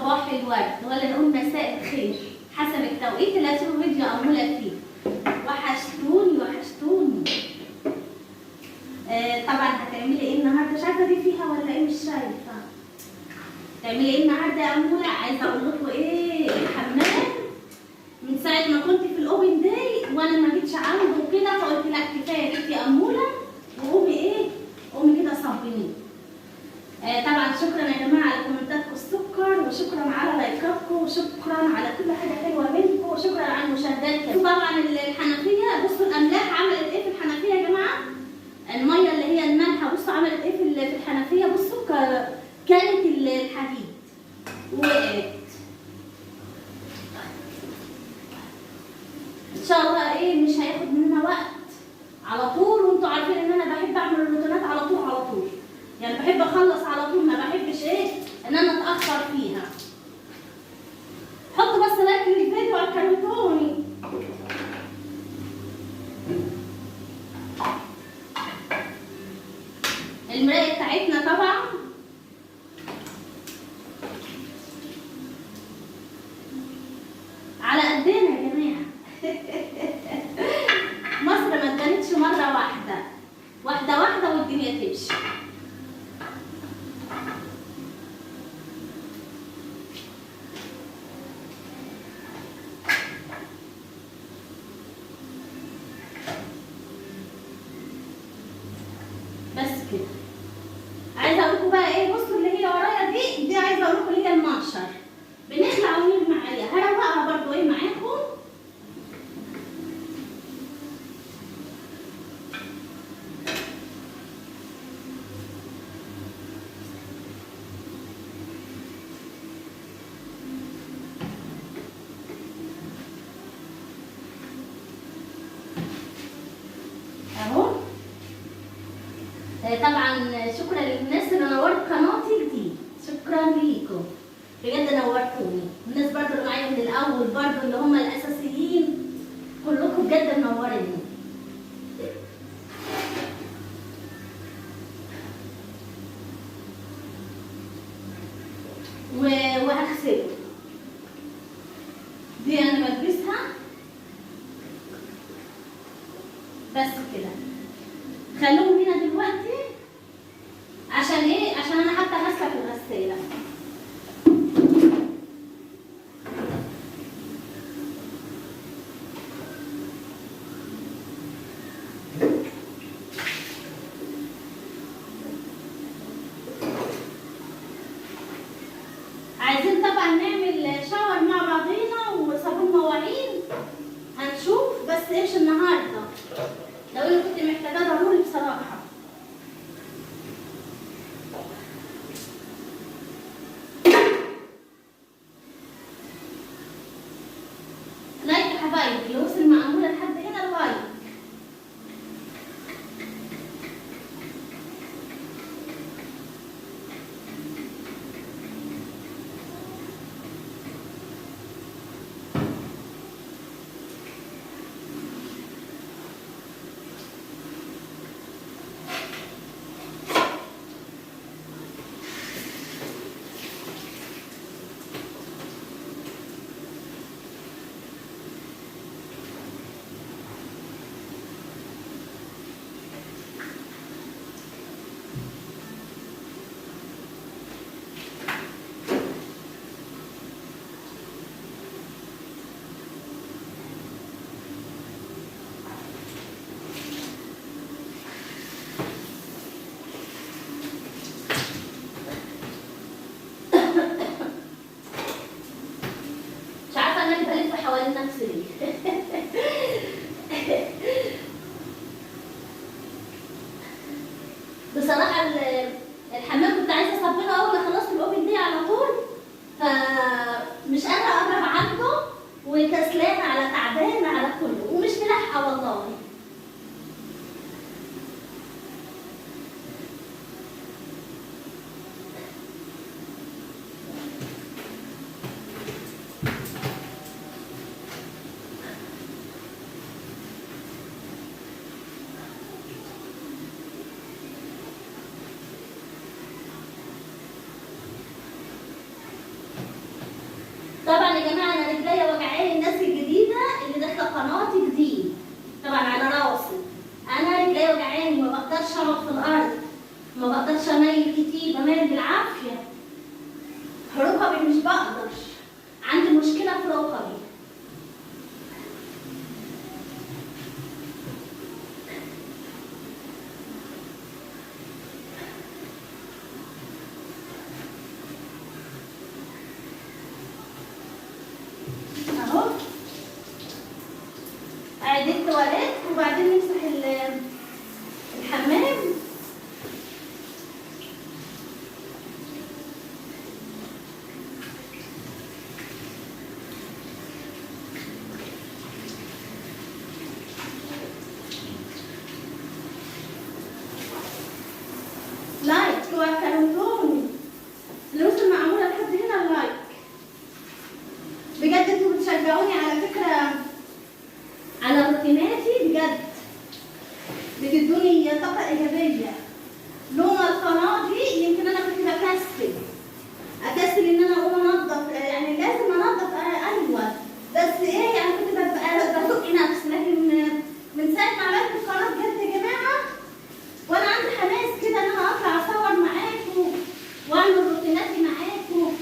صباح الورد ولا نقول مساء الخير حسب التوقيت اللي هتشوفوا فيديو أمولة فيه. وحشتوني وحشتوني. طبعا هتعملي ايه النهارده؟ مش عارفه دي فيها ولا ايه، مش شايفه. تعملي ايه النهارده يا أمولة؟ عايزه اقول لكم ايه، الحمام من ساعه ما كنت في الاوبن داي وانا ما جيتش عنده وكده، فقلت لا كفايه جيت يا أمولة وقومي ايه، قومي كده صبني. طبعا شكرا يا جماعه على كومنتاتكم السكر، وشكرا على لايكاتكم، وشكرا على كل حاجه حلوه منكم، وشكرا على المشاهدات. طبعا الحنفيه، بصوا الاملاح عملت ايه في الحنفيه يا جماعه، الميه اللي هي المالحه بصوا عملت ايه في الحنفيه. بصوا كانت الحديد وقعت. ان شاء الله ايه مش هياخد مننا وقت على طول، وانتوا عارفين ان انا بحب اعمل الروتينات على طول على طول، يعني بحب اخلص على طول، ما بحبش ايه ان انا اتاخر فيها. حطوا بس لايك للفيديو وكرمتوني. المرايه بتاعتنا طبعا على قدنا يا جماعه. مصر ما اتبنتش مره واحده، واحده واحده والدنيا تمشي. بس كده. عايزه اقول لكم بقى ايه، بصوا اللي هي ورايا دي عايزه اقول لكم اللي هي المنشر، بنطلع ونرمي عليها. هروقها برضو ايه معاكم. اهو. طبعا شكرا للناس اللي نورت قناتي جديد، شكرا ليكم بجد نورتوني. الناس برضو اللي معايا من الاول برضو اللي هم الاساسيين كلكم بجد منوريني. وهغسله دي انا بلبسها بس كده. خلوهم هنا دلوقتي عشان ايه، عشان انا حتى غاسله في الغساله. عايزين طبعا نعمل شاور مع بعضينا وصابون مواعين، هنشوف بس ايش النهارده، لو انا كنت محتاجاه ضروري بصراحه. لايك يا حبايبي، اللي وصل مع أمولة لحد هنا لايك. بلف حوالين نفسي ليه. بصراحه الحمام كنت عايزه اصبنه اول ما خلصت الاوبن دي على طول، فمش قادره اقرب عنده وكسلانه على تعبانه على كله ومش ملاحقه والله. ادي التواليت، وبعدين نمسح الحمام. لايك وكلموني اللي وصل معموله لحد هنا اللايك. بجد انتوا بتشجعوني على فكره على روتيناتي، بجد بتدوني طاقه ايجابيه. لولا القناه دي يمكن انا كنت اكسل ان انا اقوم انضف، يعني لازم انضف ايوه، بس ايه يعني كنت ببقى بزق نفسي. لكن من ساعه ما عملت القناه بجد يا جماعه وانا عندي حماس كده ان انا اطلع اصور معاكم واعمل روتيناتي معاكم.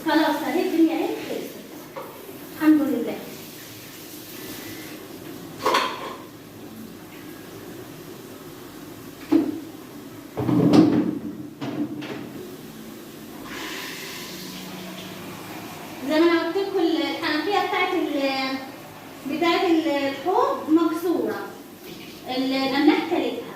خلاص اهي الدنيا اهي خلصت الحمد لله. زي ما انا قلت لكم الحنفيه بتاعت الحوض مكسوره، الاملاح كلتها.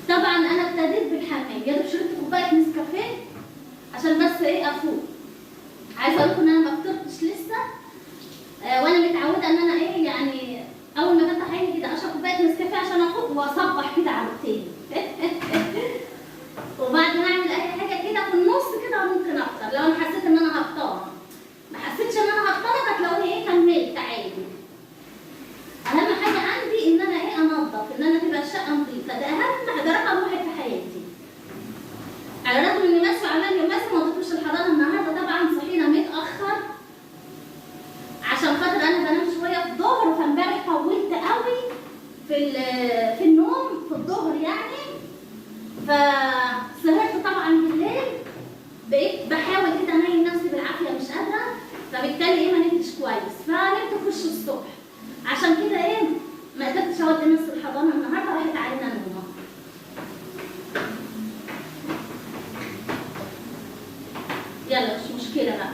طبعا انا ابتديت بالحمام، يا دوب شربت كوبايه نسكافيه عشان بس ايه افوق. عايزه اقول لكم ان انا ما فطرتش لسه، وانا متعوده ان انا ايه يعني اول ما بفتح عيني كده اشرب كوبايه نسكافيه عشان افوق واصبح كده على التاني. وبعد ما اعمل اي حاجه كده في النص كده ممكن افطر لو انا حسيت ان انا هفطر. ما حسيتش ان انا هفطر هتلاقوني ايه كملت عادي. اهم حاجه عندي ان انا ايه انضف، ان انا تبقى الشقه نظيفه، ده اهم، ده رقم واحد في حياتي. على الرغم ان ماسو عمال يوم ماسو ما وديتوش الحضانه النهارده، طبعا صحينا متاخر عشان خاطر انا بنام شويه في الظهر، فامبارح طولت قوي في النوم في الظهر يعني، فسهرت طبعا بالليل، بقيت بحاول كده انيم نفسي بالعافيه مش قادره، فبالتالي ايه ما نمتش كويس، فنمت في وش الصبح. عشان كده ايه ما قدرتش اودي نص الحضانه النهارده، راحت علينا نومه. يلا مش مشكله بقى.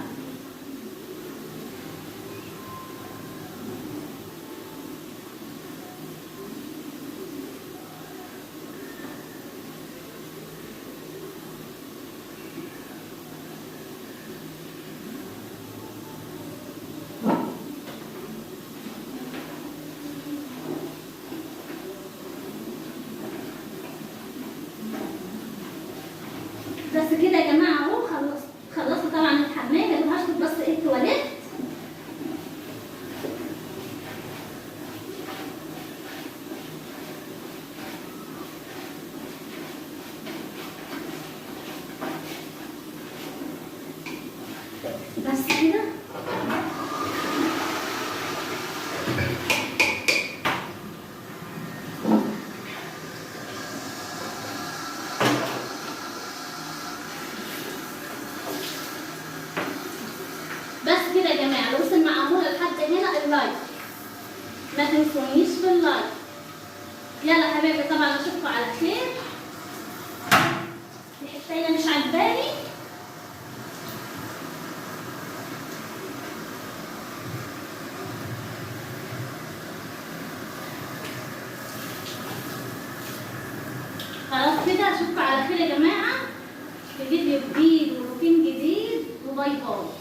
بس كده يا جماعه اهو خلصت طبعا الحمام، يا دوب هشطف بس ايه التواليت. بس كده يا جماعه. لو وصل معموله لحد هنا اللايك، ما تنسونيش باللايك. يلا حبايبي طبعا اشوفكم على خير. الحته مش عجباني خلاص كده. اشوفكم على خير يا جماعه في فيديو جديد وروتين جديد، وباي باي.